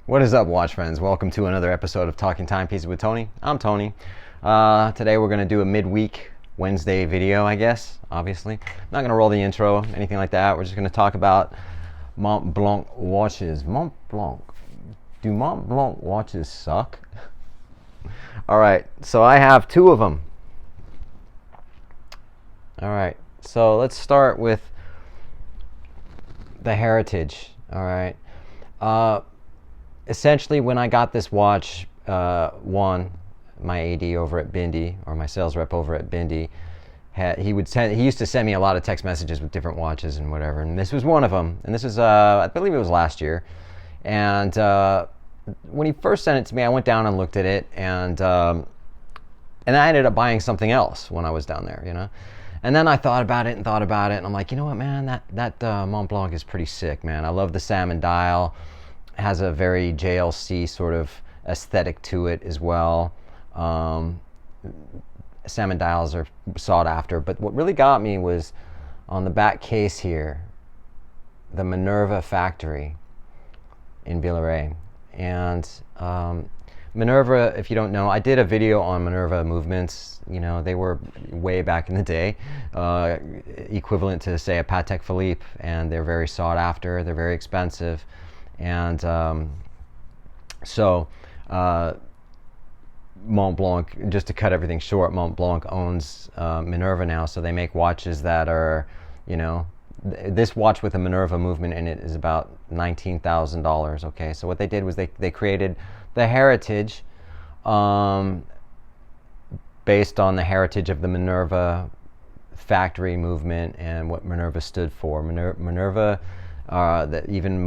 What is up, watch friends? Welcome to another episode of Talking Timepieces with Tony. I'm Tony. Today we're going to do a midweek Wednesday video, I guess, obviously. I'm not going to roll the intro, anything like that. We're just going to talk about Montblanc watches. Montblanc. Do Montblanc watches suck? Alright, so I have two of them. Alright, so let's start with the Heritage. Alright. Essentially, when I got this watch, my AD over at Bindi, or my sales rep over at Bindi, he used to send me a lot of text messages with different watches and whatever, and this was one of them. And this was, I believe it was last year. And when he first sent it to me, I went down and looked at it, and I ended up buying something else when I was down there, you know. And then I thought about it, and I'm like, you know what, man, that Montblanc is pretty sick, man. I love the salmon dial. It has a very JLC sort of aesthetic to it as well. Salmon dials are sought after, but what really got me was on the back case here, the Minerva factory in Villeray. And Minerva, if you don't know, I did a video on Minerva movements. You know, they were way back in the day, equivalent to, say, a Patek Philippe, and they're very sought after. They're very expensive. And Montblanc, just to cut everything short, Montblanc owns Minerva now, so they make watches that are, you know, this watch with a Minerva movement in it is about $19,000. Okay, so what they did was they created the Heritage, based on the heritage of the Minerva factory movement and what Minerva stood for. Minerva, that even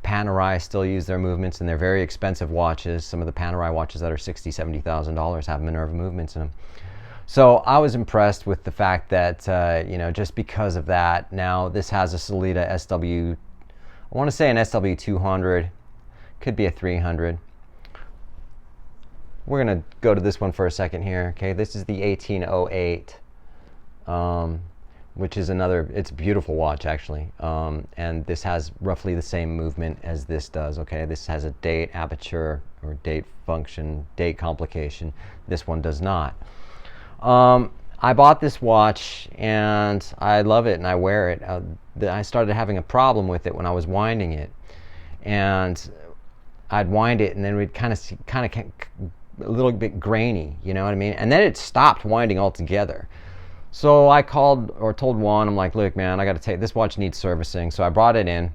Panerai still use their movements, and they're very expensive watches. Some of the Panerai watches that are $60,000, $70,000 have Minerva movements in them. So I was impressed with the fact that, you know, just because of that, now this has a Sellita SW, I want to say an SW200, could be a 300. We're going to go to this one for a second here. Okay, this is the 1808, which is another, it's a beautiful watch actually. And this has roughly the same movement as this does. Okay, this has a date aperture or date function, date complication. This one does not. I bought this watch and I love it and I wear it. I started having a problem with it when I was winding it, and I'd wind it and then we'd kind of a little bit grainy, you know what I mean? And then it stopped winding altogether. So I called or told Juan, I'm like, look, man, I got to take this watch, needs servicing. So I brought it in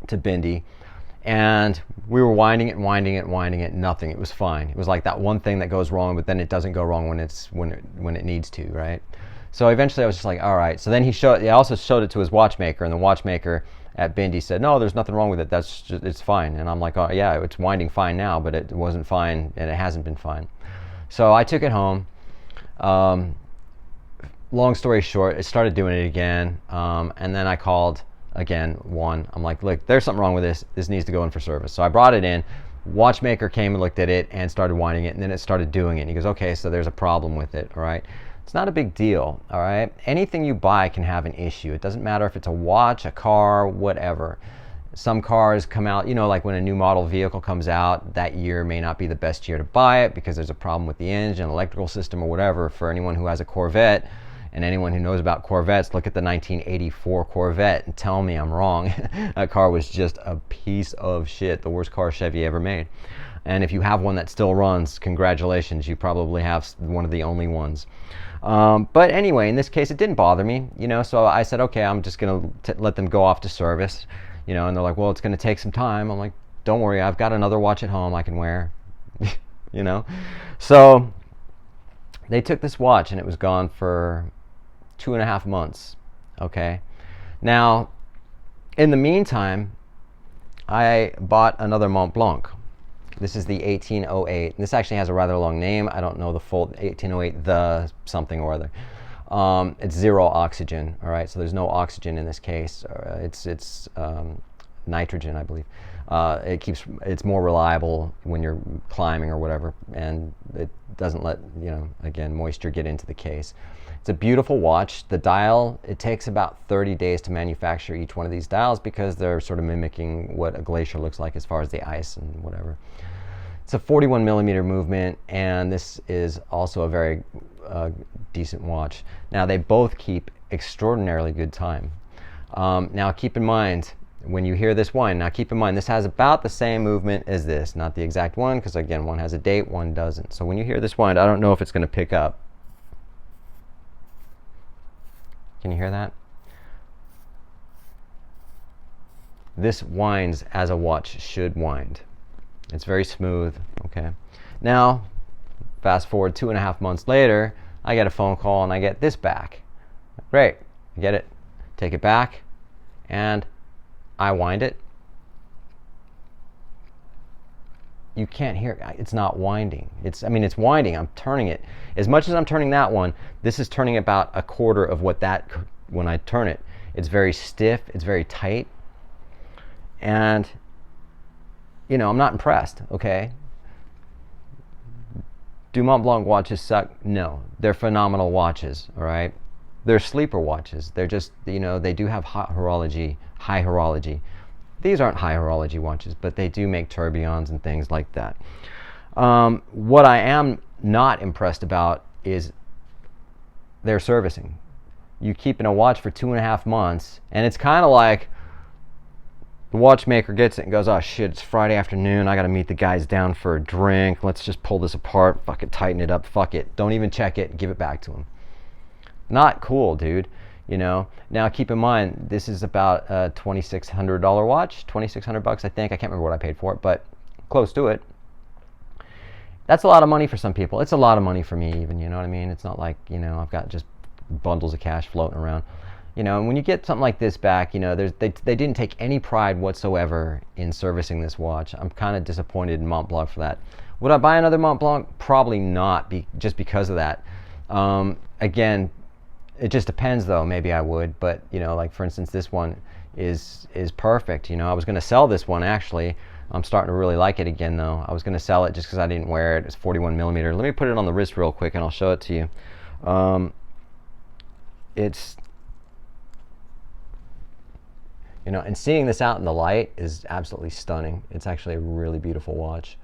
to Bindi, and we were winding it, nothing. It was fine. It was like that one thing that goes wrong, but then it doesn't go wrong when it needs to, right? So eventually I was just like, all right. So then he also showed it to his watchmaker, and the watchmaker at Bindi said, no, there's nothing wrong with it. It's fine. And I'm like, oh yeah, it's winding fine now, but it wasn't fine, and it hasn't been fine. So I took it home. Long story short, it started doing it again, and then I called again Juan. I'm like, look, there's something wrong with this. This needs to go in for service. So I brought it in. Watchmaker came and looked at it and started winding it, and then it started doing it. And he goes, okay, so there's a problem with it, all right? It's not a big deal, all right? Anything you buy can have an issue. It doesn't matter if it's a watch, a car, whatever. Some cars come out, you know, like when a new model vehicle comes out, that year may not be the best year to buy it because there's a problem with the engine, electrical system, or whatever. For anyone who has a Corvette, and anyone who knows about Corvettes, look at the 1984 Corvette and tell me I'm wrong. That car was just a piece of shit, the worst car Chevy ever made. And if you have one that still runs, congratulations, you probably have one of the only ones. But anyway, in this case, it didn't bother me, you know, so I said, okay, I'm just going to let them go off to service, you know, and they're like, well, it's going to take some time. I'm like, don't worry, I've got another watch at home I can wear, you know. So they took this watch and it was gone for 2.5 months. Okay, now in the meantime I bought another Montblanc. This is the 1808. This actually has a rather long name. I don't know the full 1808 the something or other. It's zero oxygen, all right, so there's no oxygen in this case. It's nitrogen, I believe. It's more reliable when you're climbing or whatever, and it doesn't let, you know, again, moisture get into the case. It's a beautiful watch. The dial, it takes about 30 days to manufacture each one of these dials because they're sort of mimicking what a glacier looks like as far as the ice and whatever. It's a 41 millimeter movement, and this is also a very decent watch. Now, they both keep extraordinarily good time. Now, keep in mind, when you hear this whine, now keep in mind, this has about the same movement as this. Not the exact one, because again, one has a date, one doesn't. So when you hear this whine, I don't know if it's going to pick up. Can you hear that? This whines as a watch should wind. It's very smooth, okay? Now, fast forward 2.5 months later, I get a phone call and I get this back. Great, I get it, take it back, and I wind it. You can't hear it. It's not winding. It's winding. I'm turning it. As much as I'm turning that one, this is turning about a quarter of what that, when I turn it. It's very stiff, it's very tight, and you know, I'm not impressed, okay? Do Montblanc watches suck? No, they're phenomenal watches, all right? They're sleeper watches. They're just, you know, they do have high horology. These aren't high horology watches, but they do make tourbillons and things like that. What I am not impressed about is their servicing. You keep in a watch for 2.5 months, and it's kind of like the watchmaker gets it and goes, oh shit, it's Friday afternoon, I gotta meet the guys down for a drink, let's just pull this apart, fucking tighten it up, fuck it, don't even check it, give it back to them. Not cool, dude. You know. Now keep in mind, this is about a $2,600 watch, $2,600 I think. I can't remember what I paid for it, but close to it. That's a lot of money for some people. It's a lot of money for me even, you know what I mean? It's not like, you know, I've got just bundles of cash floating around. You know, and when you get something like this back, you know, they didn't take any pride whatsoever in servicing this watch. I'm kind of disappointed in Montblanc for that. Would I buy another Montblanc? Probably not, just because of that. Again, it just depends though. Maybe I would, but you know, like for instance, this one is perfect. You know, I was going to sell this one actually. I'm starting to really like it again though. I was going to sell it just because I didn't wear it. It's 41 millimeter. Let me put it on the wrist real quick and I'll show it to you. It's, you know, and seeing this out in the light is absolutely stunning. It's actually a really beautiful watch.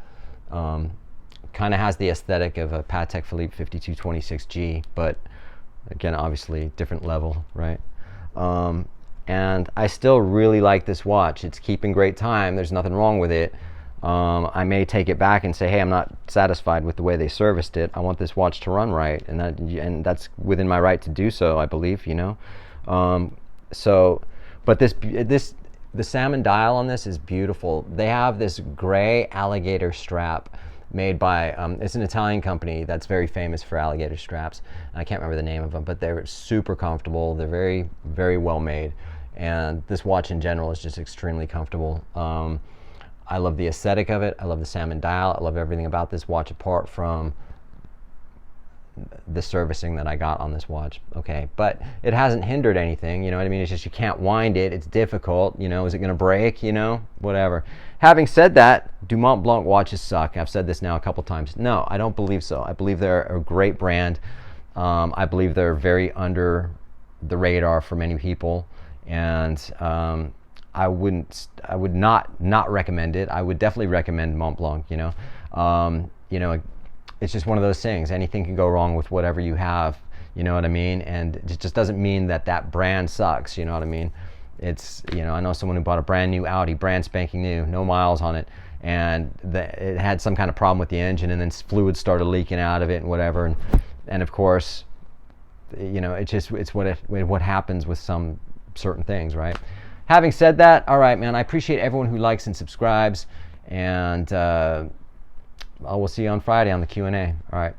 Kind of has the aesthetic of a Patek Philippe 5226G, but again, obviously different level, right? And I still really like this watch. It's keeping great time. There's nothing wrong with it. I may take it back and say, hey, I'm not satisfied with the way they serviced it. I want this watch to run right, and that's within my right to do so, I believe, you know. But the salmon dial on this is beautiful. They have this gray alligator strap made by, it's an Italian company that's very famous for alligator straps. I can't remember the name of them, but they're super comfortable. They're very, very well made. And this watch in general is just extremely comfortable. I love the aesthetic of it. I love the salmon dial. I love everything about this watch apart from the servicing that I got on this watch, okay? But it hasn't hindered anything, you know what I mean? It's just you can't wind it. It's difficult, you know? Is it going to break, you know? Whatever. Having said that, do Montblanc watches suck? I've said this now a couple times. No, I don't believe so. I believe they're a great brand. I believe they're very under the radar for many people, and I would not recommend it. I would definitely recommend Montblanc, you know? It's just one of those things. Anything can go wrong with whatever you have, you know what I mean? And it just doesn't mean that that brand sucks, you know what I mean? It's, you know, I know someone who bought a brand new Audi, brand spanking new, no miles on it, and it had some kind of problem with the engine, and then fluid started leaking out of it and whatever, and of course, you know, it's what happens with some certain things, right? Having said that, all right, man, I appreciate everyone who likes and subscribes, and I will see you on Friday on the Q&A. All right.